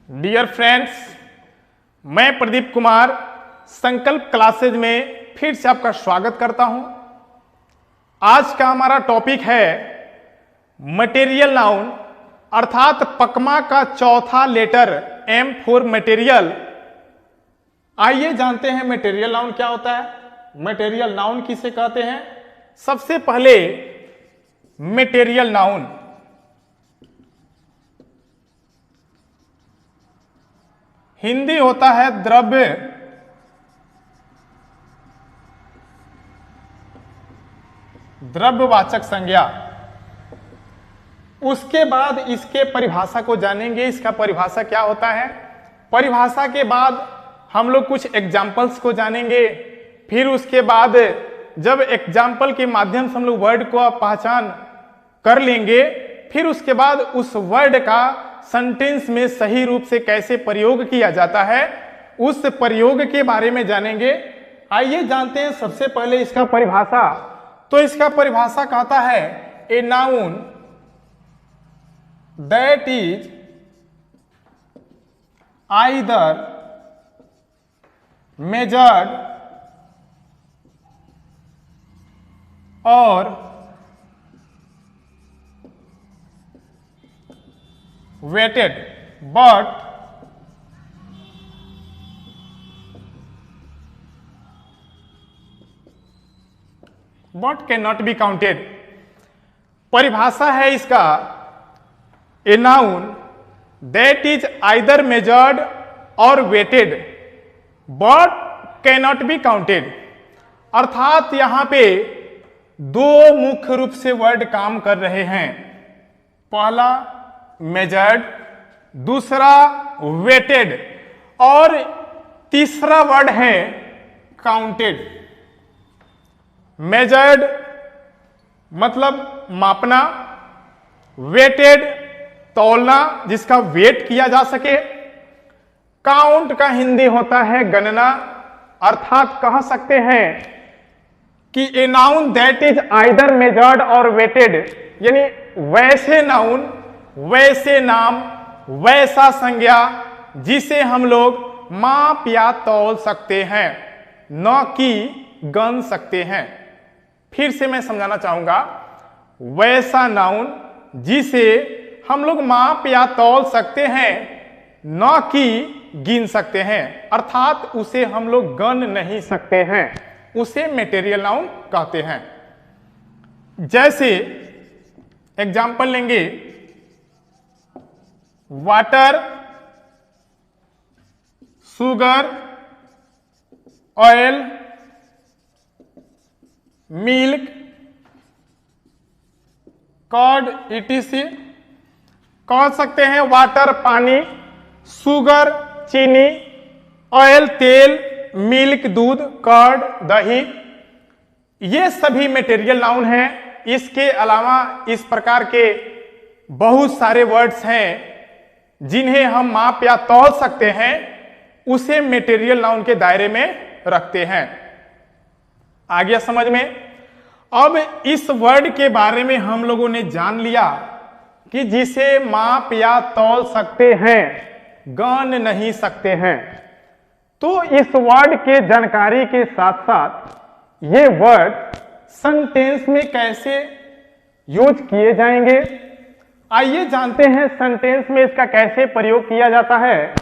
Dear friends, मैं प्रदीप कुमार संकल्प classes में फिर से आपका स्वागत करता हूं। आज का हमारा टॉपिक है मटेरियल नाउन, अर्थात पकमा का चौथा लेटर एम फॉर मटेरियल। आइए जानते हैं मटेरियल नाउन क्या होता है, मटेरियल नाउन किसे कहते हैं। सबसे पहले मटेरियल नाउन हिंदी होता है द्रव्य, द्रव्यवाचक संज्ञा। उसके बाद इसके परिभाषा को जानेंगे, इसका परिभाषा क्या होता है। परिभाषा के बाद हम लोग कुछ एग्जाम्पल्स को जानेंगे। फिर उसके बाद जब एग्जाम्पल के माध्यम से हम लोग वर्ड को पहचान कर लेंगे, फिर उसके बाद उस वर्ड का सेंटेंस में सही रूप से कैसे प्रयोग किया जाता है, उस प्रयोग के बारे में जानेंगे। आइए जानते हैं सबसे पहले इसका परिभाषा। तो इसका परिभाषा कहता है a noun that is either measured और weighted but cannot be counted। परिभाषा है इसका a noun that is either measured और weighted but cannot be counted. अर्थात यहां पे दो मुख्य रूप से वर्ड काम कर रहे हैं। पहला मेजर्ड, दूसरा वेटेड और तीसरा वर्ड है काउंटेड। मेजर्ड मतलब मापना, वेटेड तौलना जिसका वेट किया जा सके, काउंट का हिंदी होता है गणना। अर्थात कह सकते हैं कि ए noun that is either measured और वेटेड, यानी वैसे नाउन, वैसे नाम, वैसा संज्ञा जिसे हम लोग माप या तौल सकते हैं, न कि गन सकते हैं। फिर से मैं समझाना चाहूंगा, वैसा नाउन जिसे हम लोग माप या तौल सकते हैं, न कि गिन सकते हैं, अर्थात उसे हम लोग गन नहीं सकते हैं, उसे मटेरियल नाउन कहते हैं। जैसे एग्जाम्पल लेंगे, water, sugar, oil, milk, curd, etc। कह सकते हैं वाटर पानी, शुगर चीनी, ऑयल तेल, मिल्क दूध, कर्ड दही, ये सभी मटेरियल नाउन हैं। इसके अलावा इस प्रकार के बहुत सारे वर्ड्स हैं जिन्हें हम माप या तौल सकते हैं, उसे मटेरियल नाउन के दायरे में रखते हैं। आ गया समझ में। अब इस वर्ड के बारे में हम लोगों ने जान लिया कि जिसे माप या तौल सकते हैं, गन नहीं सकते हैं। तो इस वर्ड के जानकारी के साथ साथ ये वर्ड सेंटेंस में कैसे यूज किए जाएंगे, आइए जानते हैं सेंटेंस में इसका कैसे प्रयोग किया जाता है।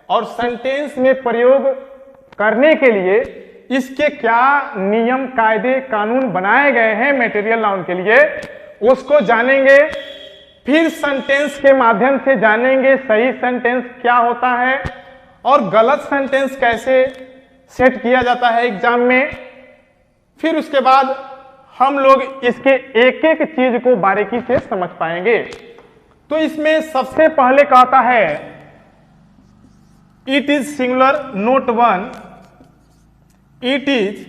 और सेंटेंस में प्रयोग करने के लिए इसके क्या नियम कायदे कानून बनाए गए हैं मटेरियल नाउन के लिए, उसको जानेंगे। फिर सेंटेंस के माध्यम से जानेंगे सही सेंटेंस क्या होता है और गलत सेंटेंस कैसे सेट किया जाता है एग्जाम में। फिर उसके बाद हम लोग इसके एक एक चीज को बारीकी से समझ पाएंगे। तो इसमें सबसे पहले कहता है it is singular note one, it is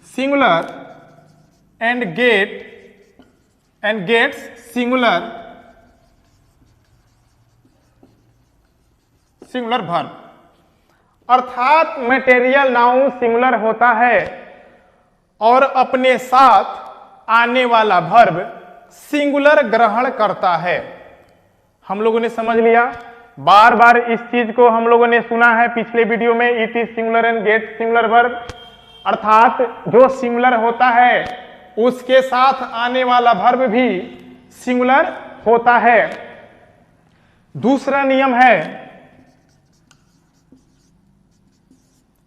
singular and gets singular verb. अर्थात मटेरियल नाउन सिंगुलर होता है और अपने साथ आने वाला वर्ब सिंगुलर ग्रहण करता है। हम लोगों ने समझ लिया, बार बार इस चीज को हम लोगों ने सुना है पिछले वीडियो में, it is singular and get singular verb, अर्थात जो सिंगुलर होता है उसके साथ आने वाला वर्ब भी सिंगुलर होता है। दूसरा नियम है,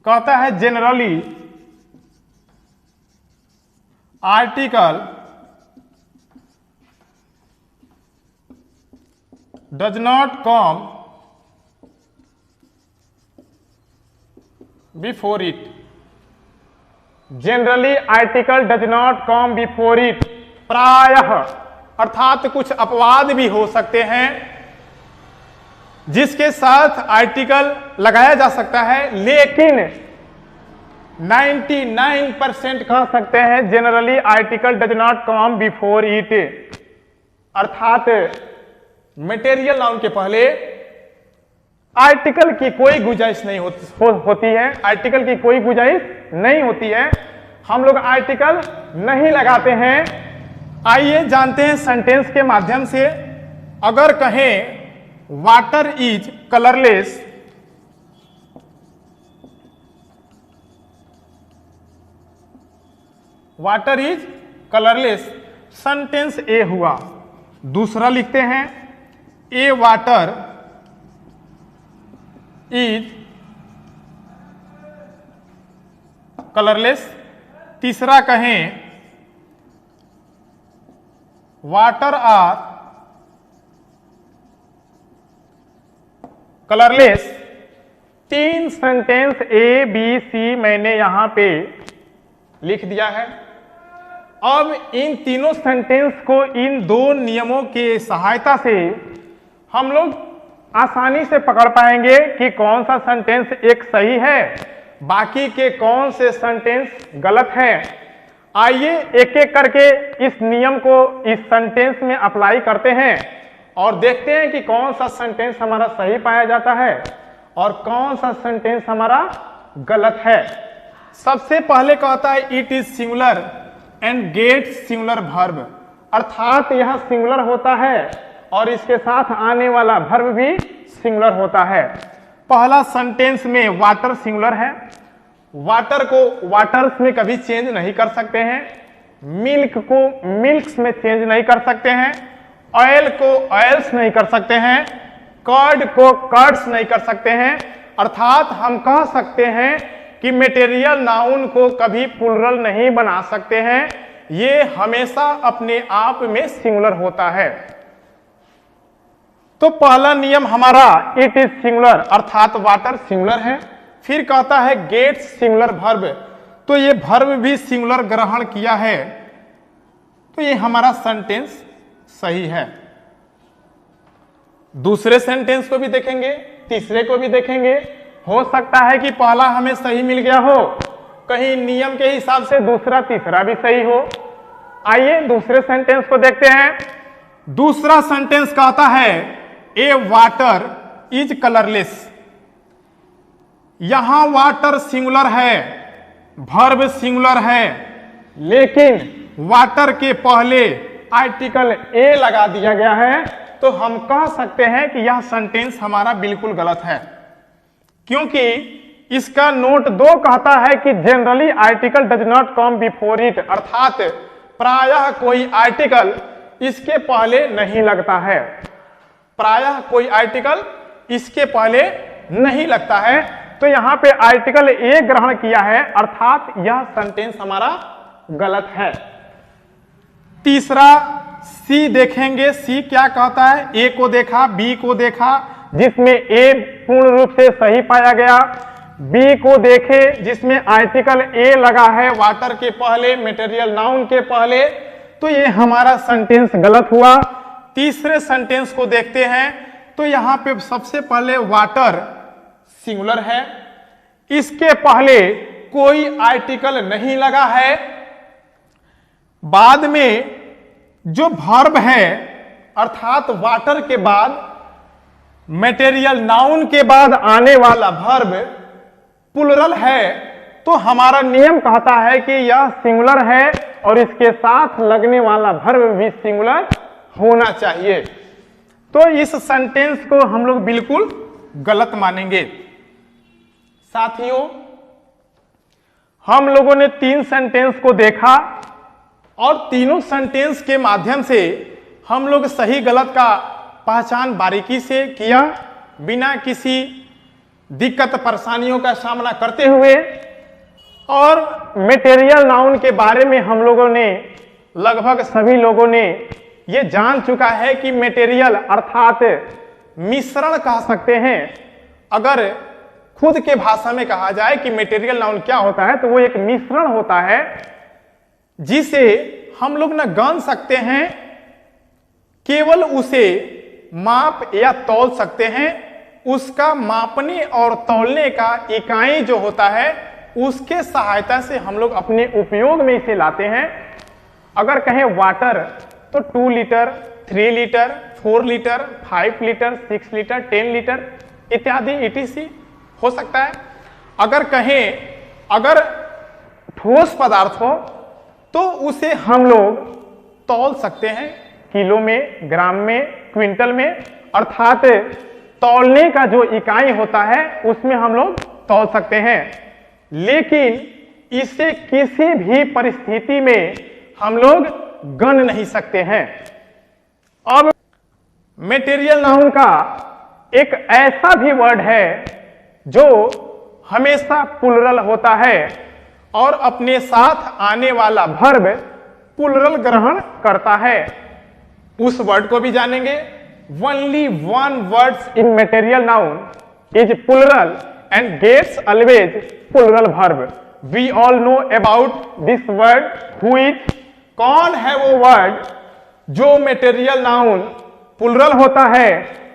कहता है generally article does not come before it. Generally article does not come before it, प्रायः, अर्थात कुछ अपवाद भी हो सकते हैं जिसके साथ आर्टिकल लगाया जा सकता है, लेकिन 99% कह सकते हैं generally article does not come before it, अर्थात मटेरियल नाउन के पहले आर्टिकल की कोई गुंजाइश नहीं होती है, आर्टिकल की कोई गुंजाइश नहीं होती है, हम लोग आर्टिकल नहीं लगाते हैं। आइए जानते हैं सेंटेंस के माध्यम से। अगर कहें water is colourless, water is colourless, sentence A हुआ। दूसरा लिखते हैं ए वाटर इज कलरलेस। तीसरा कहें वाटर आर कलरलेस। तीन सेंटेंस ए बी सी मैंने यहां पे लिख दिया है। अब इन तीनों सेंटेंस को इन दो नियमों की सहायता से हम लोग आसानी से पकड़ पाएंगे कि कौन सा सेंटेंस एक सही है, बाकी के कौन से सेंटेंस गलत है। आइए एक एक करके इस नियम को इस सेंटेंस में अप्लाई करते हैं और देखते हैं कि कौन सा सेंटेंस हमारा सही पाया जाता है और कौन सा सेंटेंस हमारा गलत है। सबसे पहले कहता है it is singular and get singular verb, अर्थात यह सिंगुलर होता है और इसके साथ आने वाला वर्ब भी सिंगुलर होता है। पहला सेंटेंस में वाटर सिंगुलर है, वाटर को वाटर्स में कभी चेंज नहीं कर सकते हैं, मिल्क को मिल्क्स में चेंज नहीं कर सकते हैं, ऑयल को ऑयल्स नहीं कर सकते हैं, कर्ड को कर्ड्स नहीं कर सकते हैं। अर्थात हम कह सकते हैं कि मटेरियल नाउन को कभी प्लुरल नहीं बना सकते हैं, ये हमेशा अपने आप में सिंगुलर होता है। तो पहला नियम हमारा इट इज सिंगुलर, अर्थात वाटर सिंगुलर है। फिर कहता है गेट सिंगुलर वर्ब, तो ये वर्ब भी सिंगुलर ग्रहण किया है, तो ये हमारा सेंटेंस सही है। दूसरे सेंटेंस को भी देखेंगे, तीसरे को भी देखेंगे। हो सकता है कि पहला हमें सही मिल गया हो, कहीं नियम के हिसाब से दूसरा तीसरा भी सही हो। आइए दूसरे सेंटेंस को देखते हैं। दूसरा सेंटेंस कहता है ए वाटर इज कलरलेस। यहां वाटर सिंगुलर है, वर्ब सिंगुलर है, लेकिन वाटर के पहले आर्टिकल ए लगा दिया गया है, तो हम कह सकते हैं कि यह सेंटेंस हमारा बिल्कुल गलत है, क्योंकि इसका नोट 2 कहता है कि generally article does not come before it, अर्थात प्रायः कोई आर्टिकल इसके पहले नहीं लगता है, प्रायः कोई आर्टिकल इसके पहले नहीं लगता है। तो यहां पे आर्टिकल ए ग्रहण किया है, अर्थात यह सेंटेंस हमारा गलत है। तीसरा सी देखेंगे, सी क्या कहता है। ए को देखा, बी को देखा, जिसमें ए पूर्ण रूप से सही पाया गया, बी को देखे जिसमें आर्टिकल ए लगा है वाटर के पहले, मटेरियल नाउन के पहले, तो ये हमारा सेंटेंस गलत हुआ। तीसरे सेंटेंस को देखते हैं, तो यहां पे सबसे पहले वाटर सिंगुलर है, इसके पहले कोई आर्टिकल नहीं लगा है, बाद में जो वर्ब है अर्थात वाटर के बाद मटेरियल नाउन के बाद आने वाला वर्ब प्लुरल है, तो हमारा नियम कहता है कि यह सिंगुलर है और इसके साथ लगने वाला वर्ब भी सिंगुलर होना चाहिए। तो इस सेंटेंस को हम लोग बिल्कुल गलत मानेंगे। साथियों, हम लोगों ने 3 सेंटेंस को देखा और तीनों सेंटेंस के माध्यम से हम लोग सही गलत का पहचान बारीकी से किया, बिना किसी दिक्कत परेशानियों का सामना करते हुए। और मटेरियल नाउन के बारे में हम लोगों ने लगभग सभी लोगों ने ये जान चुका है कि मटेरियल अर्थात मिश्रण कह सकते हैं। अगर खुद के भाषा में कहा जाए कि मटेरियल नाउन क्या होता है, तो वो एक मिश्रण होता है जिसे हम लोग न गण सकते हैं, केवल उसे माप या तौल सकते हैं। उसका मापने और तौलने का इकाई जो होता है उसके सहायता से हम लोग अपने उपयोग में इसे लाते हैं। अगर कहें वाटर तो 2 litre, 3 litre, 4 litre, 5 litre, 6 litre, 10 litre इत्यादि etc हो सकता है। अगर कहें अगर ठोस पदार्थ हो तो उसे हम लोग तौल सकते हैं किलो में, ग्राम में, क्विंटल में, अर्थात तौलने का जो इकाई होता है उसमें हम लोग तौल सकते हैं। लेकिन इसे किसी भी परिस्थिति में हम लोग गण नहीं सकते हैं। अब मटेरियल नाउन का एक ऐसा भी वर्ड है जो हमेशा प्लुरल होता है और अपने साथ आने वाला वर्ब प्लुरल ग्रहण करता है। उस वर्ड को भी जानेंगे। Only one words in material noun is plural and gets always plural verb. We all know about this word. Who is? कौन है वो वर्ड जो मटेरियल नाउन प्लुरल होता है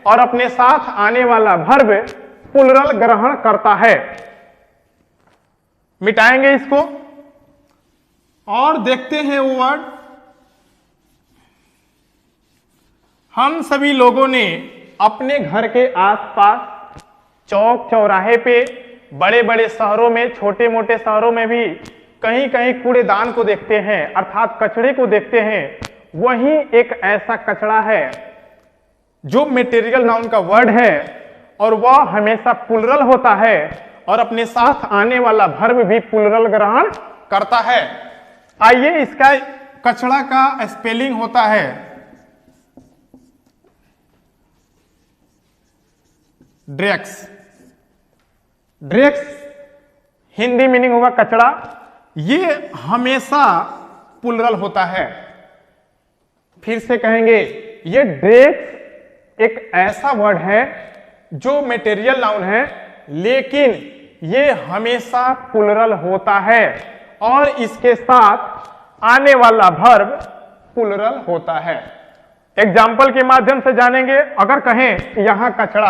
और अपने साथ आने वाला वर्ब प्लुरल ग्रहण करता है? मिटाएंगे इसको और देखते हैं वो वर्ड। हम सभी लोगों ने अपने घर के आसपास, चौक चौराहे पे, बड़े बड़े शहरों में, छोटे मोटे शहरों में भी कहीं कहीं कूड़ेदान को देखते हैं, अर्थात कचड़े को देखते हैं। वही एक ऐसा कचड़ा है जो मटेरियल नाउन का वर्ड है और वह हमेशा प्लुरल होता है और अपने साथ आने वाला वर्ब भी प्लुरल ग्रहण करता है। आइए इसका कचड़ा का स्पेलिंग होता है ड्रेक्स। ड्रेक्स हिंदी मीनिंग होगा कचड़ा। ये हमेशा प्लुरल होता है। फिर से कहेंगे, ये ड्रेक्स एक ऐसा वर्ड है जो मटेरियल नाउन है लेकिन ये हमेशा प्लुरल होता है और इसके साथ आने वाला वर्ब प्लुरल होता है। एग्जाम्पल के माध्यम से जानेंगे। अगर कहें यहां कचड़ा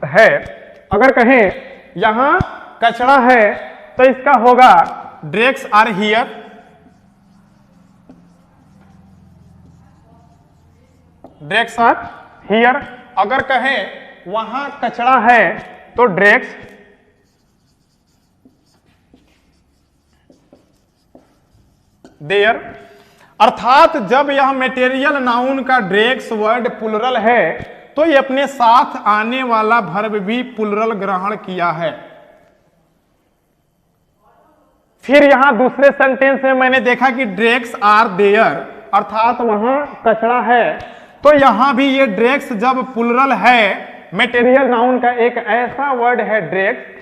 है, अगर कहें यहां कचड़ा है तो इसका होगा drakes are here. Drakes are here. अगर कहें वहां कचड़ा है तो ड्रेक्स देयर। अर्थात जब यह मटेरियल नाउन का ड्रेक्स वर्ड प्लुरल है तो ये अपने साथ आने वाला वर्ब भी प्लुरल ग्रहण किया है। फिर यहां दूसरे सेंटेंस में मैंने देखा कि ड्रेक्स आर देयर, अर्थात वहां कचड़ा है। तो यहां भी ये ड्रेक्स जब प्लुरल है, मटेरियल नाउन का एक ऐसा वर्ड है ड्रेक्स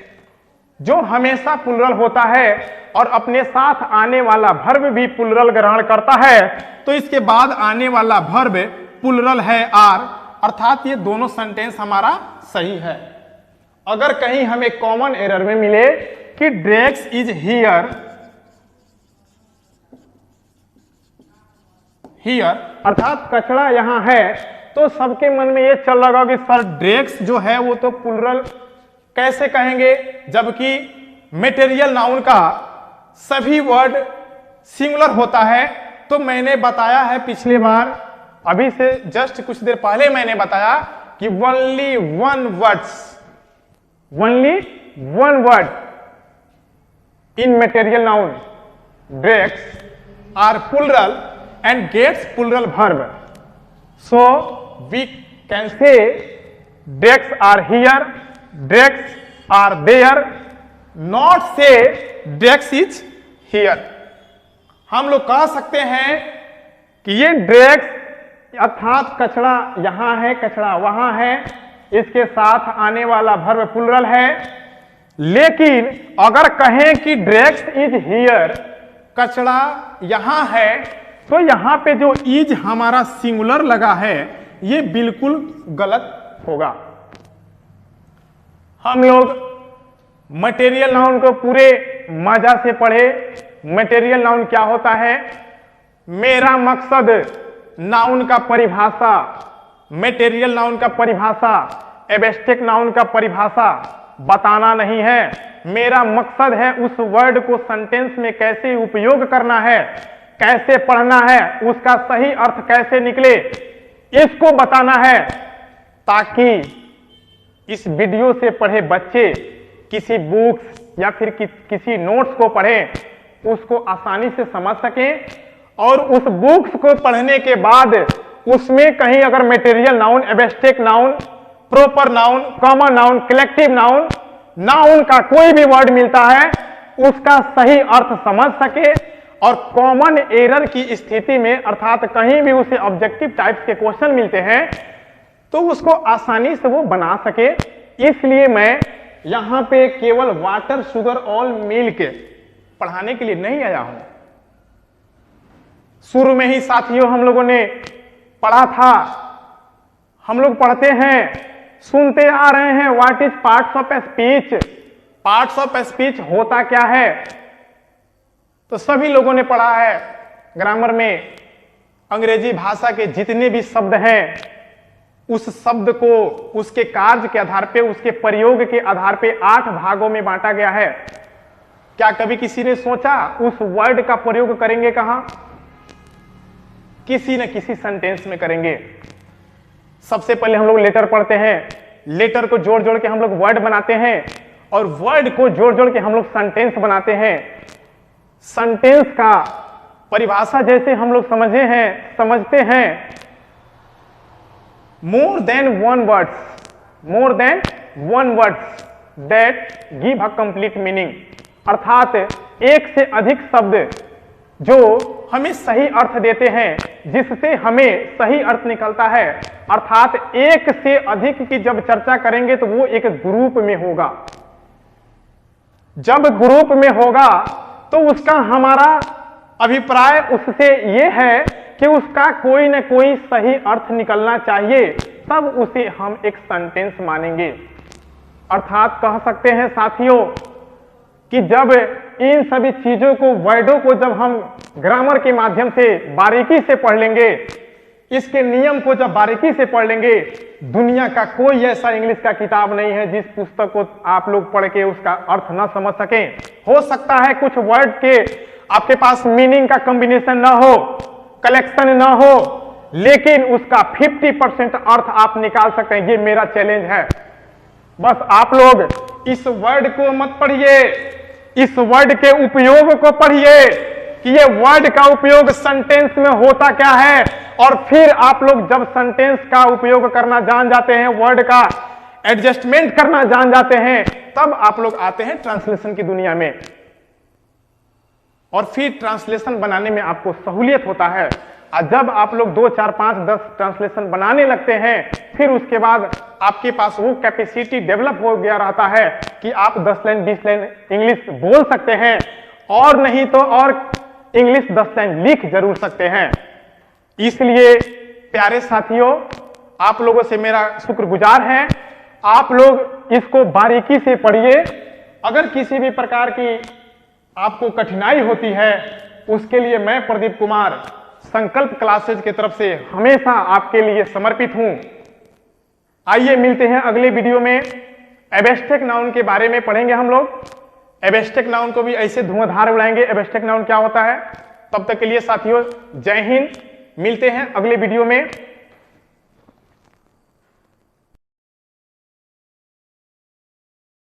जो हमेशा प्लुरल होता है और अपने साथ आने वाला वर्ब भी प्लुरल ग्रहण करता है। तो इसके बाद आने वाला वर्ब प्लुरल है आर, अर्थात ये दोनों सेंटेंस हमारा सही है। अगर कहीं हमें कॉमन एरर में मिले कि ड्रेक्स इज हियर, हियर अर्थात कचड़ा यहां है, तो सबके मन में ये चल रहा होगा कि सर ड्रेक्स जो है वो तो प्लुरल कैसे कहेंगे, जबकि मटेरियल नाउन का सभी वर्ड सिंगुलर होता है। तो मैंने बताया है पिछली बार, अभी से जस्ट कुछ देर पहले मैंने बताया कि only one word in material noun dregs are plural and gets plural verb. So we can say dregs are here, dregs are there, not say dregs is here. हम लोग कह सकते हैं कि ये ड्रैग्स अर्थात कचरा यहां है, कचरा वहां है, इसके साथ आने वाला वर्ब प्लुरल है। लेकिन अगर कहें कि ड्रैग्स इज हियर, कचरा यहां है, तो यहां पे जो इज हमारा सिंगुलर लगा है ये बिल्कुल गलत होगा। हम लोग मटेरियल नाउन को पूरे मजा से पढ़े। मटेरियल नाउन क्या होता है? मेरा मकसद नाउन का परिभाषा, मटेरियल नाउन का परिभाषा, एब्स्ट्रैक्ट नाउन का परिभाषा बताना नहीं है। मेरा मकसद है उस वर्ड को सेंटेंस में कैसे उपयोग करना है, कैसे पढ़ना है, उसका सही अर्थ कैसे निकले, इसको बताना है, ताकि इस वीडियो से पढ़े बच्चे किसी बुक्स या फिर किसी नोट्स को पढ़ें, उसको आसानी से समझ सकें और उस बुक्स को पढ़ने के बाद उसमें कहीं अगर material noun, abstract noun, proper noun, common noun, collective noun, noun का कोई भी वर्ड मिलता है उसका सही अर्थ समझ सके और कॉमन एरर की स्थिति में अर्थात कहीं भी उसे ऑब्जेक्टिव टाइप्स के क्वेश्चन मिलते हैं तो उसको आसानी से वो बना सके। इसलिए मैं यहां पे केवल वाटर, शुगर, ऑल, मिल्क पढ़ाने के लिए नहीं आया हूं। शुरू में ही साथियों हम लोगों ने पढ़ा था, हम लोग पढ़ते हैं, सुनते आ रहे हैं what is parts of speech. Parts of speech होता क्या है तो सभी लोगों ने पढ़ा है। ग्रामर में अंग्रेजी भाषा के जितने भी शब्द हैं उस शब्द को उसके कार्य के आधार पे, उसके प्रयोग के आधार पे 8 भागों में बांटा गया है। क्या कभी किसी ने सोचा उस वर्ड का प्रयोग करेंगे कहां? किसी न किसी सेंटेंस में करेंगे। सबसे पहले हम लोग लेटर पढ़ते हैं, लेटर को जोड़ जोड़ के हम लोग वर्ड बनाते हैं और वर्ड को जोड़ जोड़ के हम लोग सेंटेंस बनाते हैं। सेंटेंस का परिभाषा जैसे हम लोग समझते हैं more than one words that give a complete meaning, अर्थात एक से अधिक शब्द जो हमें सही अर्थ देते हैं, जिससे हमें सही अर्थ निकलता है। अर्थात एक से अधिक की जब चर्चा करेंगे तो वो एक ग्रुप में होगा। जब ग्रुप में होगा तो उसका हमारा अभिप्राय उससे ये है कि उसका कोई न कोई सही अर्थ निकलना चाहिए, तब उसे हम एक सेंटेंस मानेंगे। अर्थात कह सकते हैं साथियों कि जब इन सभी चीजों को, वर्डों को जब हम ग्रामर के माध्यम से बारीकी से पढ़ लेंगे, इसके नियम को जब बारीकी से पढ़ लेंगे, दुनिया का कोई ऐसा इंग्लिश का किताब नहीं है जिस पुस्तक को आप लोग पढ़ के उसका अर्थ ना समझ सकें। हो सकता है कुछ वर्ड के आपके पास मीनिंग का कॉम्बिनेशन ना हो, कलेक्शन ना हो, लेकिन उसका 50% अर्थ आप निकाल सकते हैं। ये मेरा चैलेंज है। बस आप लोग इस वर्ड को मत पढ़िए, इस वर्ड के उपयोग को पढ़िए कि ये वर्ड का उपयोग सेंटेंस में होता क्या है, और फिर आप लोग जब सेंटेंस का उपयोग करना जान जाते हैं, वर्ड का एडजस्टमेंट करना जान जाते हैं, तब आप लोग आते हैं ट्रांसलेशन की दुनिया में और फिर ट्रांसलेशन बनाने में आपको सहूलियत होता है। और जब आप लोग 2, 4, 5, 10 ट्रांसलेशन बनाने लगते हैं, फिर उसके बाद आपके पास वो कैपेसिटी डेवलप हो गया रहता है कि आप 10 लाइन 20 लाइन इंग्लिश बोल सकते हैं, और नहीं तो और इंग्लिश 10 लाइन लिख जरूर सकते हैं। इसलिए प्यारे साथियों, आप लोगों से मेरा शुक्रगुजार है, आप लोग इसको बारीकी से पढ़िए। अगर किसी भी प्रकार की आपको कठिनाई होती है, उसके लिए मैं प्रदीप कुमार संकल्प क्लासेज की तरफ से हमेशा आपके लिए समर्पित हूं। आइए मिलते हैं अगले वीडियो में। एब्स्ट्रैक्ट नाउन के बारे में पढ़ेंगे हम लोग। एब्स्ट्रैक्ट नाउन को भी ऐसे धुआंधार उड़ाएंगे, एब्स्ट्रैक्ट नाउन क्या होता है। तब तक के लिए साथियों, जय हिंद। मिलते हैं अगले वीडियो में।